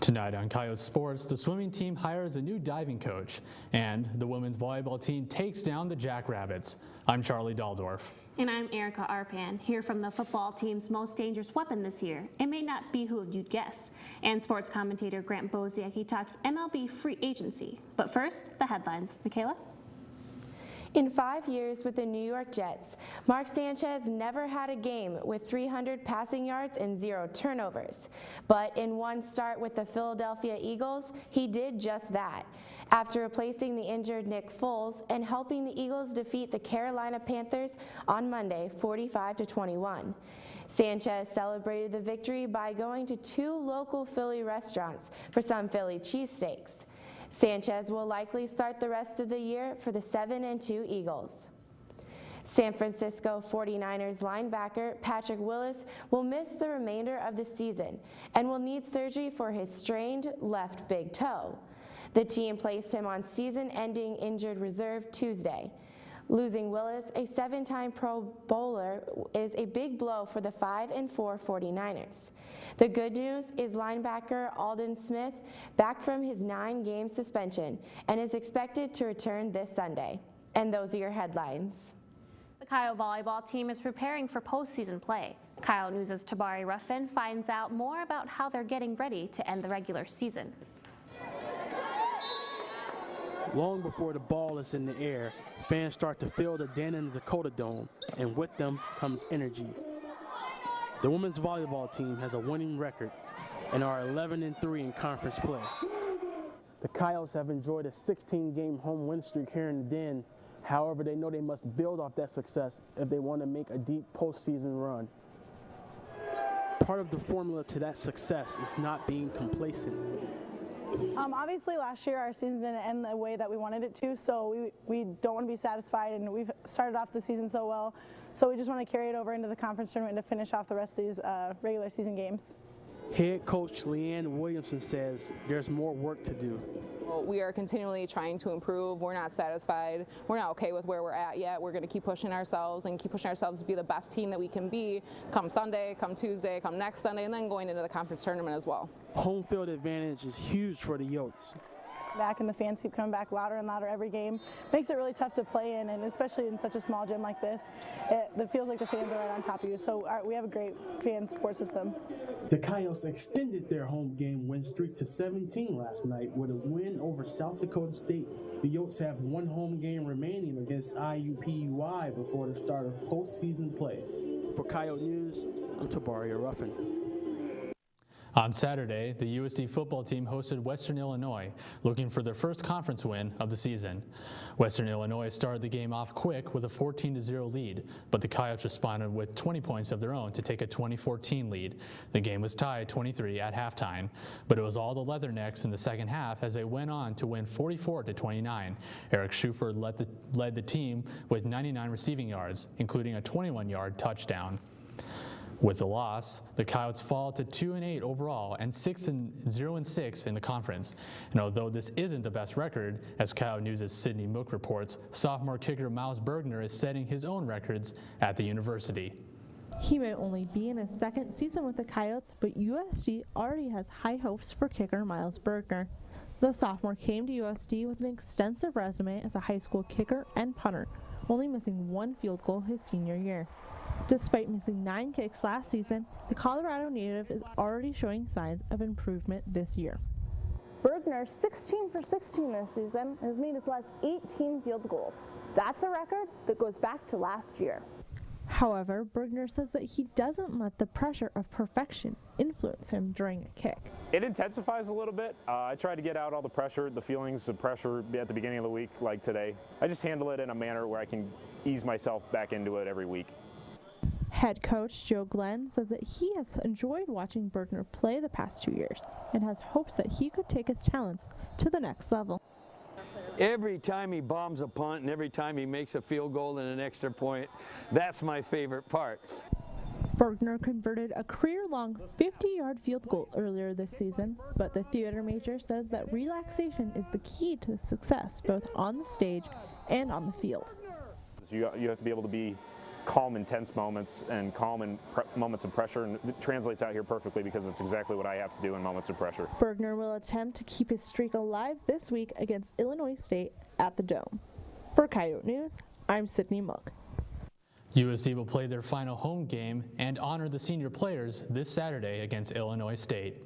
Tonight on Coyote Sports, the swimming team hires a new diving coach, and the women's volleyball team takes down the Jackrabbits. I'm Charlie Daldorf. And I'm Erica Arpan, here from the football team's most dangerous weapon this year. It may not be who you'd guess. And sports commentator Grant Boziecki talks MLB free agency. But first, the headlines. Michaela? In 5 years with the New York Jets, Mark Sanchez never had a game with 300 passing yards and 0 turnovers. But in one start with the Philadelphia Eagles, he did just that. After replacing the injured Nick Foles and helping the Eagles defeat the Carolina Panthers on Monday, 45-21. Sanchez celebrated the victory by going to 2 local Philly restaurants for some Philly cheesesteaks. Sanchez will likely start the rest of the year for the 7-2 Eagles. San Francisco 49ers linebacker Patrick Willis will miss the remainder of the season and will need surgery for his strained left big toe. The team placed him on season-ending injured reserve Tuesday. Losing Willis, a 7-time Pro Bowler, is a big blow for the 5-4 49ers. The good news is linebacker Aldon Smith back from his 9-game suspension and is expected to return this Sunday. And those are your headlines. The Coyote volleyball team is preparing for postseason play. Coyote News' Tabari Ruffin finds out more about how they're getting ready to end the regular season. Long before the ball is in the air, fans start to fill the Dannon Dakota Dome, and with them comes energy. The women's volleyball team has a winning record and are 11-3 in conference play. The Coyotes have enjoyed a 16-game home win streak here in the Den. However, they know they must build off that success if they want to make a deep postseason run. Part of the formula to that success is not being complacent. Obviously, last year our season didn't end the way that we wanted it to, so we don't want to be satisfied, and we've started off the season so well, so we just want to carry it over into the conference tournament to finish off the rest of these regular season games. Head coach Leanne Williamson says there's more work to do. We are continually trying to improve. We're not satisfied. We're not okay with where we're at yet. We're going to keep pushing ourselves and keep pushing ourselves to be the best team that we can be come Sunday, come Tuesday, come next Sunday, and then going into the conference tournament as well. Home field advantage is huge for the Yotes. Back, and the fans keep coming back louder and louder every game. Makes it really tough to play in, and especially in such a small gym like this. It feels like the fans are right on top of you, so we have a great fan support system. The Coyotes extended their home game win streak to 17 last night with a win over South Dakota State. The Yotes have one home game remaining against IUPUI before the start of postseason play. For Coyote News, I'm Tabari Ruffin. On Saturday, the USD football team hosted Western Illinois, looking for their first conference win of the season. Western Illinois started the game off quick with a 14-0 lead, but the Coyotes responded with 20 points of their own to take a 20-14 lead. The game was tied 23 at halftime, but it was all the Leathernecks in the second half as they went on to win 44-29. Eric Schufer led the team with 99 receiving yards, including a 21-yard touchdown. With the loss, the Coyotes fall to 2-8 overall and 0-6 in the conference. And although this isn't the best record, as Coyote News' Sydney Mook reports, sophomore kicker Miles Bergner is setting his own records at the university. He may only be in his second season with the Coyotes, but USD already has high hopes for kicker Miles Bergner. The sophomore came to USD with an extensive resume as a high school kicker and punter, only missing 1 field goal his senior year. Despite missing 9 kicks last season, the Colorado native is already showing signs of improvement this year. Bergner, 16 for 16 this season, has made his last 18 field goals. That's a record that goes back to last year. However, Bergner says that he doesn't let the pressure of perfection influence him during a kick. It intensifies a little bit. I try to get out all the pressure, the feelings of pressure at the beginning of the week, like today. I just handle it in a manner where I can ease myself back into it every week. Head coach Joe Glenn says that he has enjoyed watching Bergner play the past 2 years and has hopes that he could take his talents to the next level. Every time he bombs a punt and every time he makes a field goal and an extra point, that's my favorite part. Bergner converted a career-long 50-yard field goal earlier this season, but the theater major says that relaxation is the key to success both on the stage and on the field. You have to be able to be calm, intense moments and calm and moments of pressure, and it translates out here perfectly because it's exactly what I have to do in moments of pressure. Bergner will attempt to keep his streak alive this week against Illinois State at the Dome. For Coyote News, I'm Sydney Mook. USD will play their final home game and honor the senior players this Saturday against Illinois State.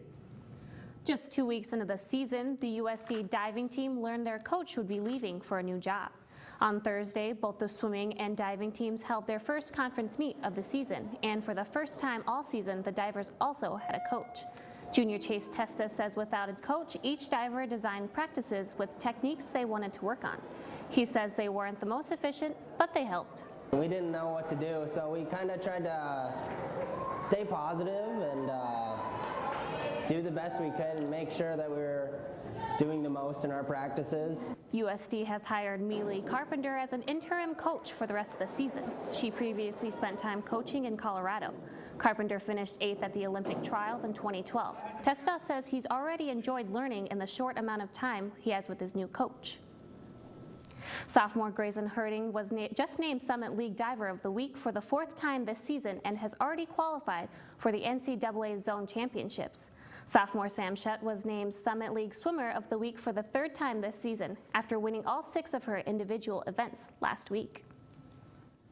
Just 2 weeks into the season, the USD diving team learned their coach would be leaving for a new job. On Thursday, both the swimming and diving teams held their first conference meet of the season, and for the first time all season, the divers also had a coach. Junior Chase Testa says without a coach, each diver designed practices with techniques they wanted to work on. He says they weren't the most efficient, but they helped. We didn't know what to do, so we kind of tried to stay positive and do the best we could and make sure that we were doing the most in our practices. USD has hired Mealy Carpenter as an interim coach for the rest of the season. She previously spent time coaching in Colorado. Carpenter finished 8th at the Olympic trials in 2012. Testa says he's already enjoyed learning in the short amount of time he has with his new coach. Sophomore Grayson Herding was just named Summit League Diver of the Week for the 4th time this season and has already qualified for the NCAA Zone Championships. Sophomore Sam Shutt was named Summit League Swimmer of the Week for the 3rd time this season after winning all 6 of her individual events last week.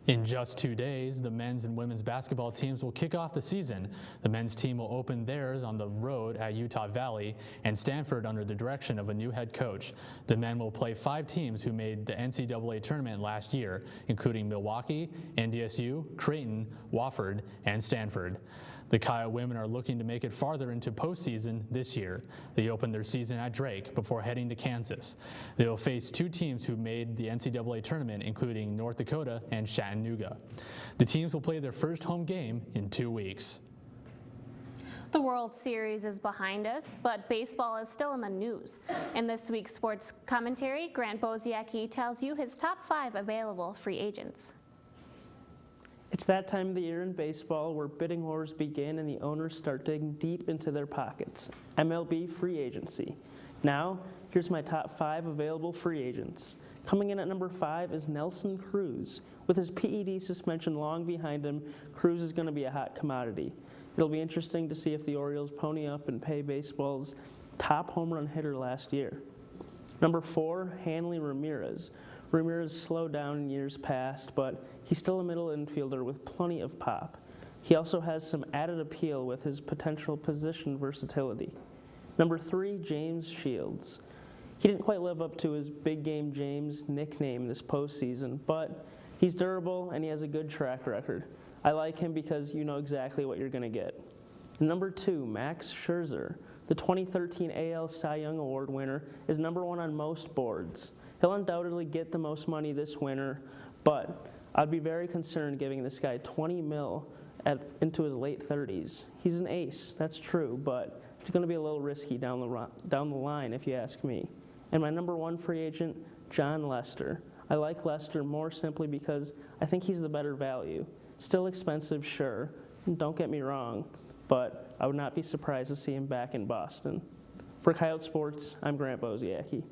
In just 2 days, the men's and women's basketball teams will kick off the season. The men's team will open theirs on the road at Utah Valley and Stanford under the direction of a new head coach. The men will play 5 teams who made the NCAA tournament last year, including Milwaukee, NDSU, Creighton, Wofford, and Stanford. The Kyle women are looking to make it farther into postseason this year. They opened their season at Drake before heading to Kansas. They will face 2 teams who made the NCAA tournament, including North Dakota and Chattanooga. The teams will play their first home game in 2 weeks. The World Series is behind us, but baseball is still in the news. In this week's sports commentary, Grant Boziecki tells you his top 5 available free agents. It's that time of the year in baseball where bidding wars begin and the owners start digging deep into their pockets. MLB free agency. Now, here's my top 5 available free agents. Coming in at number 5 is Nelson Cruz. With his PED suspension long behind him, Cruz is going to be a hot commodity. It'll be interesting to see if the Orioles pony up and pay baseball's top home run hitter last year. Number 4, Hanley Ramirez. Ramirez slowed down in years past, but he's still a middle infielder with plenty of pop. He also has some added appeal with his potential position versatility. Number 3, James Shields. He didn't quite live up to his Big Game James nickname this postseason, but he's durable and he has a good track record. I like him because you know exactly what you're going to get. Number 2, Max Scherzer. The 2013 AL Cy Young Award winner is number 1 on most boards. He'll undoubtedly get the most money this winter, but I'd be very concerned giving this guy $20 million into his late 30s. He's an ace, that's true, but it's going to be a little risky down the line if you ask me. And my number 1 free agent, John Lester. I like Lester more simply because I think he's the better value. Still expensive, sure, don't get me wrong, but I would not be surprised to see him back in Boston. For Coyote Sports, I'm Grant Boziecki.